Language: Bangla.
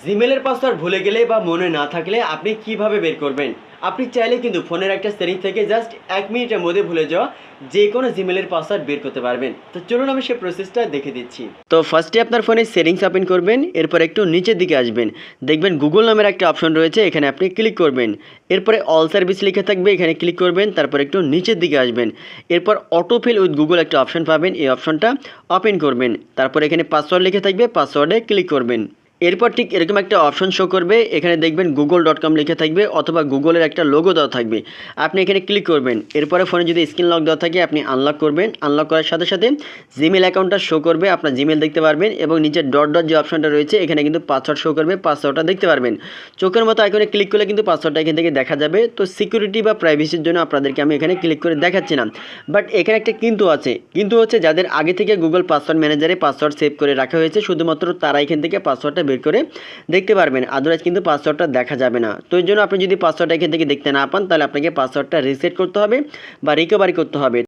জিমেলের পাসওয়ার্ড ভুলে গেলে বা মনে না থাকলে আপনি কিভাবে বের করবেন? আপনি চাইলে কিন্তু ফোনের একটা সেটিং থেকে জাস্ট 1 মিনিটের মধ্যে ভুলে যাওয়া যে কোনো জিমেলের পাসওয়ার্ড বের করতে পারবেন। তো চলুন আমি সেই প্রসেসটা দেখে দিচ্ছি। তো ফার্স্টে আপনার ফোনে সেটিংস ওপেন করবেন, এরপর একটু নিচের দিকে আসবেন। দেখবেন গুগল নামের একটা অপশন রয়েছে, এখানে আপনি ক্লিক করবেন। এরপরে অল সার্ভিস লেখা থাকবে, এখানে ক্লিক করবেন, তারপর একটু নিচের দিকে আসবেন। এরপর অটোফিল উইথ গুগল একটা অপশন পাবেন, এই অপশনটা ওপেন করবেন। তারপর এখানে পাসওয়ার্ড লেখা থাকবে, পাসওয়ার্ডে ক্লিক করবেন। এরপর ঠিক এরকম একটা অপশন শো করবে, এখানে দেখবেন google.com লেখা থাকবে অথবা গুগলের একটা লোগো দেওয়া থাকবে। আপনি এখানে ক্লিক করবেন। এরপরে ফোনে যদি স্ক্রিন লক দেওয়া থাকে আপনি আনলক করবেন। আনলক করার সাথে সাথে জিমেল অ্যাকাউন্টটা শো করবে, আপনার জিমেল দেখতে পারবেন এবং নিচে ডট ডট যে অপশনটা রয়েছে এখানে কিন্তু পাসওয়ার্ড শো করবে, পাসওয়ার্ডটা দেখতে পারবেন। চোখের মতো আইকনে ক্লিক করলে কিন্তু পাসওয়ার্ডটা এখান থেকে দেখা যাবে। তো সিকিউরিটি বা প্রাইভেসির জন্য আপনাদেরকে আমি এখানে ক্লিক করে দেখাচ্ছি না, বাট এখানে একটা কিন্তু আছে। কিন্তু হচ্ছে যাদের আগে থেকে গুগল পাসওয়ার্ড ম্যানেজারে পাসওয়ার্ড সেভ করে রাখা হয়েছে শুধুমাত্র তারা এখান থেকে পাসওয়ার্ডটা বের করে দেখতে পারবেন, আদারওয়াইজ কিন্তু পাসওয়ার্ডটা দেখা যাবে না। তো এই জন্য আপনি যদি পাসওয়ার্ডটা এখান থেকে দেখতে না পান তাহলে আপনাকে পাসওয়ার্ডটা রিসেট করতে হবে বা রিকভারি করতে হবে।